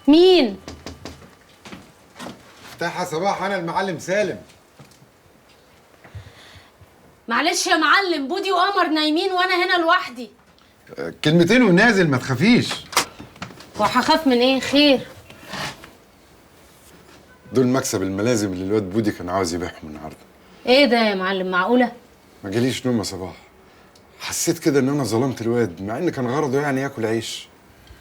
مين؟ افتحها صباح، انا المعلم سالم. معلش يا معلم، بودي وقمر نايمين وانا هنا لوحدي. كلمتين ونازل، ما تخافيش. وهخاف من ايه؟ خير. دول مكسب الملازم اللي الواد بودي كان عاوز يبيعهم النهارده. ايه ده يا معلم؟ معقوله؟ ما جاليش نوم يا صباح. حسيت كده ان انا ظلمت الواد مع ان كان غرضه يعني ياكل عيش.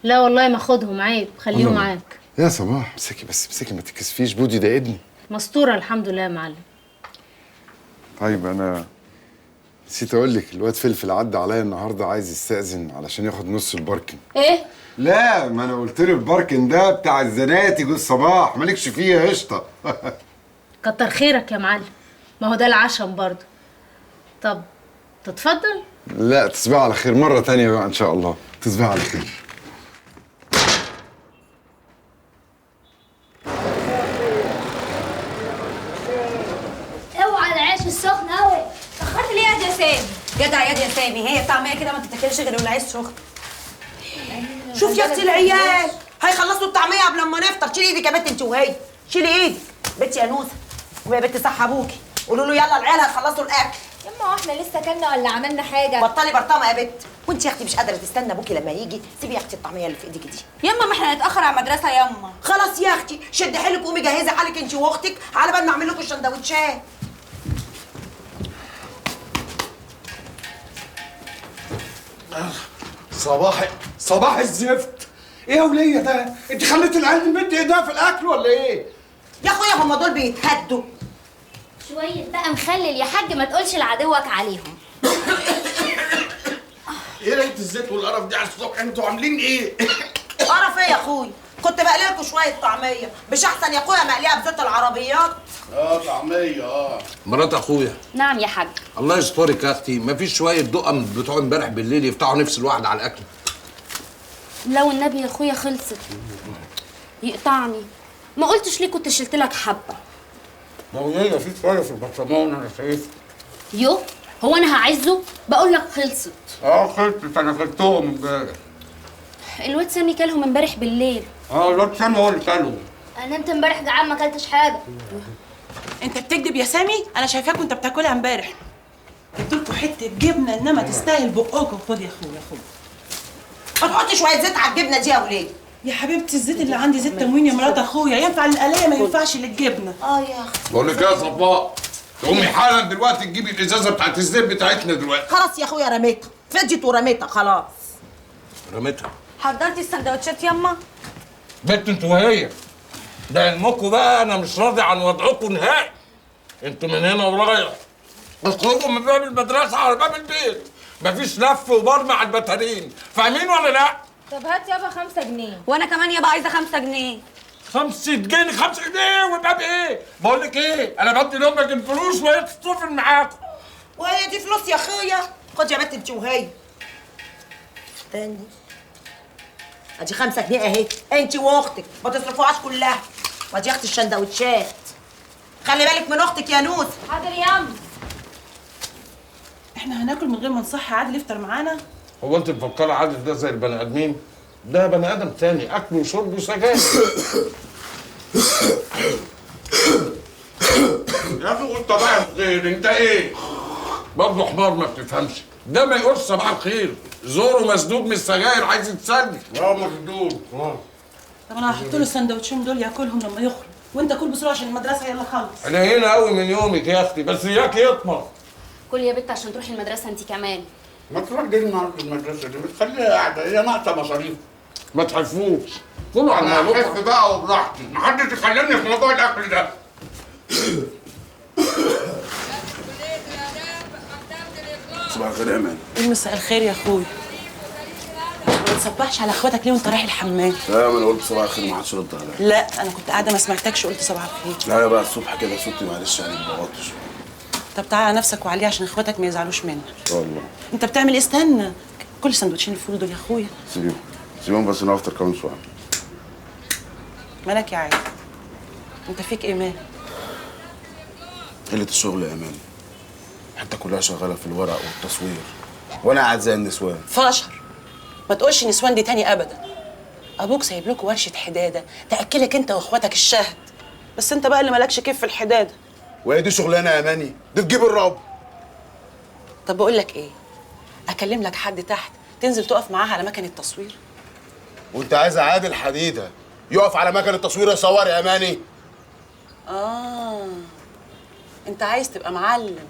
لا والله ما خدهم، عيب، خليهم معاك. يا صباح امسكي بس، امسكي ما تكسفيش، بودي ده ابني. مستوره الحمد لله يا معلم. طيب انا نسيت اقول لك، الواد فلفل عدى عليا النهارده عايز يستأذن علشان ياخد نص الباركن. ايه؟ لا ما انا قلت له الباركن ده بتاع الزناتي جوز صباح، مالكش فيه يا قشطه. كتر خيرك يا معلم، ما هو ده العشم برضه. طب تتفضل. لا تصبح على خير مره تانية بقى ان شاء الله، تصبح على خير. اوعى العيش السخن قوي. اتأخرت ليه يا سامي؟ جدع يا سامي، هي الطعمية كده ما تتاكلش غير والعيش سخن. شوف يا اختي العيال هيخلصوا الطعميه قبل ما نفطر. شيلي ايدك يا بنت انت وهي، شيلي ايدك. بنتي يا نوسه ويا بنت صح ابوكي، قولوا له يلا العيال هيخلصوا الاكل. يما واحنا لسه كلنا ولا عملنا حاجة؟ بطلي برطمه يا بنت. وانت يا اختي مش قادره تستنى ابوكي لما يجي، سيبي يا اختي الطعميه اللي في ايدك دي. يما ما احنا هنتأخر على المدرسة يما. خلاص يا اختي شدي حيلك وقومي جهزي حالك انت واختك على بال ما اعمل لكم السندوتشات. صباح الزفت. ايه يا وليه ده؟ انت خليت العيال تمد ايديها في الاكل ولا ايه؟ يا اخويا هم دول بيتهدوا. شوية بقى مخلل يا حاج، ما تقولش لعدوك عليهم. ايه ريحه الزيت والقرف دي على الصبح؟ انتوا عاملين ايه؟ قرف ايه يا اخويا؟ كنت بقلي لكم شويه طعميه، مش احسن يا اخويا مقليها بزيت العربيات؟ طعميه. مرات اخويا. نعم يا حاج. الله يسترك يا اختي، مفيش شويه دقم بتوع امبارح بالليل يفتحوا نفس الواحد على الاكل. لو النبي يا اخويا خلصت يقطعني، ما قلتش ليه كنت شلت لك حبه. مويه في شويه في البطرمان انا شايف. يو هو انا هعزه؟ بقول لك خلصت. خلصت، انا كلتهم امبارح. الواد سامي كلهم امبارح بالليل. الواد سامي هو اللي كلهم. انا نمت امبارح جعان ما اكلتش حاجة. انت بتكذب يا سامي، انا شايفاك وانت بتاكلها امبارح. جبت لكم حته جبنه انما تستاهل بقكم. خد يا اخويا خد. ما تحطي شويه زيت على الجبنه دي يا وليه. يا حبيبتي الزيت اللي عندي زيت تموين يا مرات اخويا، ينفع للقلايه ما ينفعش للجبنه. يا اختي بقول لك ايه يا صباح، تقومي حالا دلوقتي تجيبي الازازه بتاعت الزيت بتاعتنا دلوقتي. خلاص يا اخويا رميتها، فديت ورميتها خلاص. رميتها. حضرتي السندوتشات يما؟ بنت انتوا وهي، ده علمكم بقى انا مش راضي عن وضعكم نهائي. انتوا من هنا ورايح اخرجوا من باب المدرسه على باب البيت، مفيش لف وبرمع على البتارين، فاهمين ولا لا؟ طب هات يابا 5 جنيه. وانا كمان يابا عايزة 5 جنيه. 5 جنيه 5 جنيه ويبقى بايه؟ بقول لك ايه، انا بدي لامك الفلوس وهي تتصرف معاكم. وهي دي فلوس يا اخويا؟ خد يا بنت انت وهي. استني ادي 5 جنيه اهي، انت واختك ما تصرفوهاش كلها. وادي يا اختي السندوتشات، خلي بالك من اختك يا نوس. حاضر ياما. احنا هناكل من غير ما نصحي عادل يفطر معانا؟ هو انت مفكره عادل ده زي البني ادمين؟ ده بني ادم تاني، اكل وشرب وسجاير. يا اخي قلت صباح الخير، انت ايه؟ برضه حمار ما بتفهمش، ده ما يقولش صباح الخير، زوره مسدود من السجاير عايز يتسلي. مسدود. طب انا هحط له السندوتشين دول ياكلهم لما يخرج، وانت كل بسرعه عشان المدرسه يلا خلص. انا هنا قوي من يومك يا اختي، بس اياك يطمر. كل يا بت عشان تروحي المدرسه انت كمان. ما تروح دي النهارده المدرسه دي، بتخليها قاعده، هي ناقصه مصاريف. ما تحفوش، كلوا على انا الموضوع. احس بقى وبراحتي، محدش يكلمني في موضوع الاكل ده. صباح الخير يا امان. مساء الخير يا اخويا. ما تصبحش على اخواتك ليه وانت رايح الحمام؟ لا ما انا قلت صباح الخير ما حدش رد عليا. لا انا كنت قاعده ما سمعتكش قلت صباح الخير. لا بقى الصبح كده صوتي معلش يعني ببطش. طب تعالى على نفسك وعليه عشان اخواتك ما يزعلوش منك. والله. انت بتعمل ايه؟ استنى كل سندوتشين الفول دول يا اخويا. سيبيهم بس انا افطر كمان شويه. مالك يا عيال؟ انت فيك ايه مال؟ قله الشغل يا امان، حتى كلها شغاله في الورق والتصوير وانا قاعد زي النسوان. فاشر ما تقولش نسوان دي تاني ابدا. ابوك سايب لكم ورشه حداده تاكلك انت واخواتك الشهد، بس انت بقى اللي مالكش كيف في الحداده. وهي دي شغلانه يا ماني؟ دي تجيب الرب. طب بقول لك ايه، اكلم لك حد تحت تنزل تقف معاه على مكان التصوير. وانت عايز عادل حديده يقف على مكان التصوير يصور يا ماني؟ انت عايز تبقى معلم.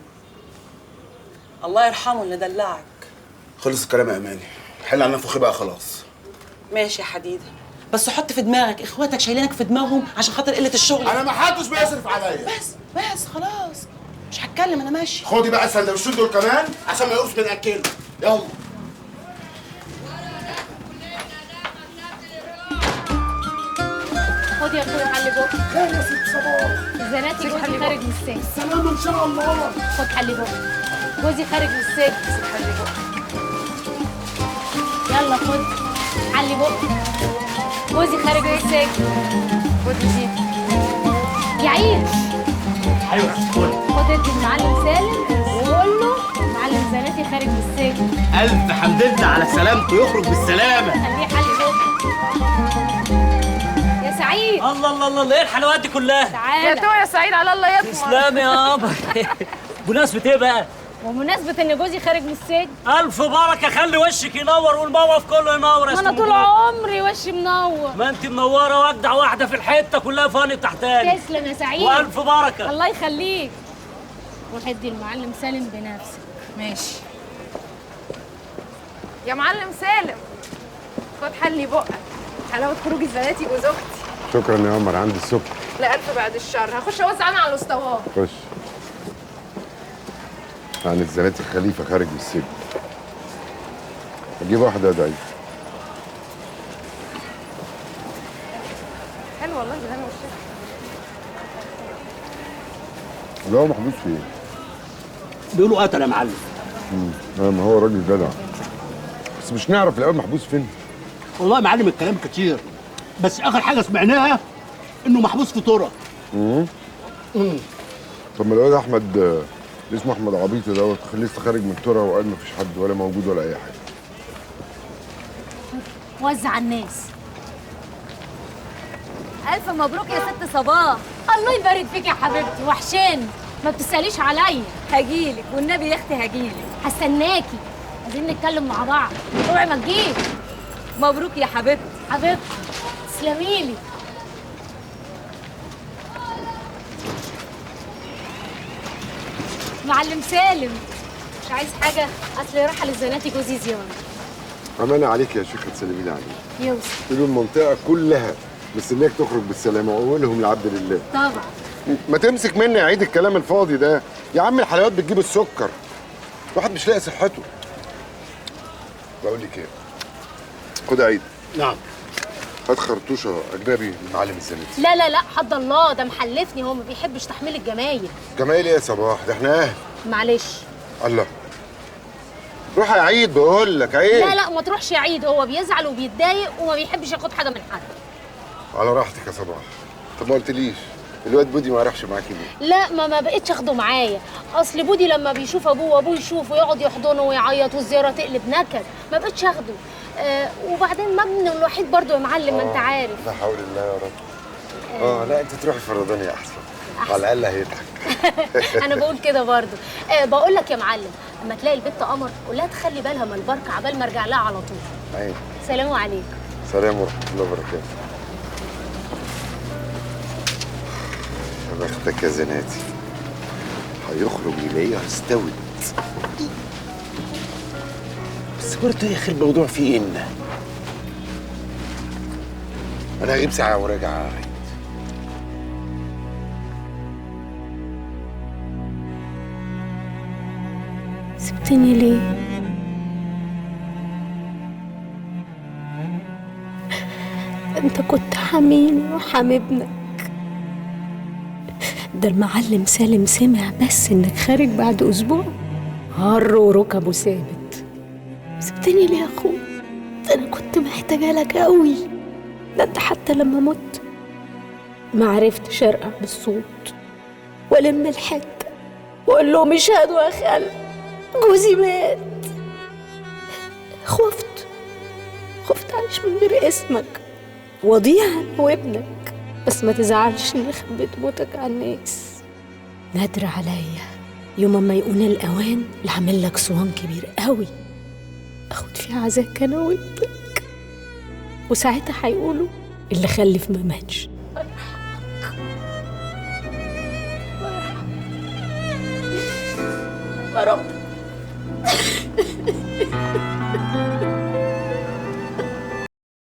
الله يرحمه اللي دلعك. خلص الكلام يا ماني، حل على نفخي بقى خلاص. ماشي يا حديده، بس حط في دماغك اخواتك شايلينك في دماغهم عشان خاطر قله الشغل. انا ما حدش بيصرف عليا. بس خلاص مش هتكلم، انا ماشي. خدي بقى السندوتشين دول كمان عشان ما يقولش بناكله. يلا. خد يا اخويا حل بق. خير يا ست صباح. زناتي جوزي خارج من السجن. سلام ان شاء الله. خد حل بق. جوزي خارج من السجن. حل بق. يلا خد حل بق. جوزي خارج من السجن. خد يا سيدي. يعيش. ايوه خد انت المعلم سالم وقول له معلم زناتي خارج من السجن. الف حمد لله على سلامته، يخرج بالسلامه. خليه حل بق. يا سعيد. الله الله الله، ايه الحلويات دي كلها؟ تعالى يا تو يا سعيد، على الله يطمر. تسلم يا قمر. بمناسبة ايه بقى؟ ومناسبة ان جوزي خارج من السجن. ألف بركة، خلي وشك ينور والموقف كله ينور يا انا ست طول مبروك. عمري وشي منور. ما انت منورة واجدع واحدة في الحتة كلها فاني تحتاني. تسلم يا سعيد. وألف بركة. الله يخليك. روح ادي المعلم سالم بنفسك. ماشي يا معلم سالم، خد حلي بقك. حلاوه خروج الزناتي جوز اختي. شكرا يا عمر، عندي السكر. لا الف بعد الشر، هخش اوزع انا على الاسطوات. خش. عن الزناتي خليفه خارج من السجن. اجيب واحده يا ضعيف. حلو والله بالهنا والشفا. اللي هو محبوس فين؟ بيقولوا قتل يا معلم. ما هو راجل جدع، بس مش نعرف الاول محبوس فين. والله يا معلم الكلام كتير، بس آخر حاجة سمعناها إنه محبوس في طرة. طب ما الواد احمد اللي اسمه احمد عبيطي دوت لسه خارج من الترى وقال مفيش حد ولا موجود ولا اي حاجه. وزع الناس. الف مبروك يا ست صباح. الله يبارك فيك يا حبيبتي، وحشاني. ما بتساليش عليا. هجيلك والنبي يا اختي هجيلك. هستناكي، عايزين نتكلم مع بعض. اوعي ما تجيش. مبروك يا حبيبتي. حبيبتي تسلميلي. معلم سالم، مش عايز حاجه؟ اصل رايحه للزناتي جوزي زياره. امانه عليك يا شيخه، تسلمي لي عليه. يوسف تقولوا المنطقه كلها مستنياك تخرج بالسلامه، واولهم لعبد لله. طبعا. ما تمسك مني يا عيد الكلام الفاضي ده يا عم. الحلويات بتجيب السكر، الواحد مش لاقي صحته. بقول لك ايه، خد يا عيد. نعم. هات خرطوشه اجنبي للمعلم الزناتي. لا لا لا، حد الله، ده محلفني، هو ما بيحبش تحميل الجمايل. جمايل ايه يا صباح؟ ده احنا اهل. معلش. الله، روح يا عيد، بقول لك عيد. لا لا ما تروحش يا عيد، هو بيزعل وبيتضايق وما بيحبش ياخد حاجه من حد. على راحتك يا صباح. طب ما قلتليش الواد بودي ما راحش معاكي ليه؟ لا ما بقتش اخده معايا. اصل بودي لما بيشوف ابوه وابوه يشوفه يقعد يحضنه ويعيط والزياره تقلب نكد، ما بقتش اخده. وبعدين مبني الوحيد برضه يا معلم، ما انت عارف. لا حول الله يا رب. لا انت تروحي فرضاني احسن. على الاقل هيضحك. انا بقول كده برضه. بقول لك يا معلم، اما تلاقي البت قمر قول لها تخلي بالها من البركه عبال ما ارجع لها على طول. ايوه. سلام عليكم. سلام ورحمه الله وبركاته. يا بختك يا زناتي، هيخرج يلاقيها استوت. بس برضه يا اخي الموضوع فيه ان انا هغيب ساعه وراجع عيد. سبتني ليه؟ انت كنت حاميني وحامي ابنك. ده المعلم سالم سمع بس انك خارج بعد اسبوع هر وركبه ثابت. سبتني ليه يا اخويا؟ ده انا كنت محتاجه لك قوي. ده انت حتى لما مت ما عرفتش ارقع بالصوت والم الحته واقول لهم اشهدوا يا خال جوزي مات. خفت اعيش من غير اسمك وضيع وابنك، بس ما تزعلش اني خبيت موتك على الناس. نادر عليا يوم ما يكون الاوان لعمل لك صوان كبير قوي اخد فيه عزاك انا وابنك، وساعتها هيقولوا اللي خلف ما ماتش. يا رب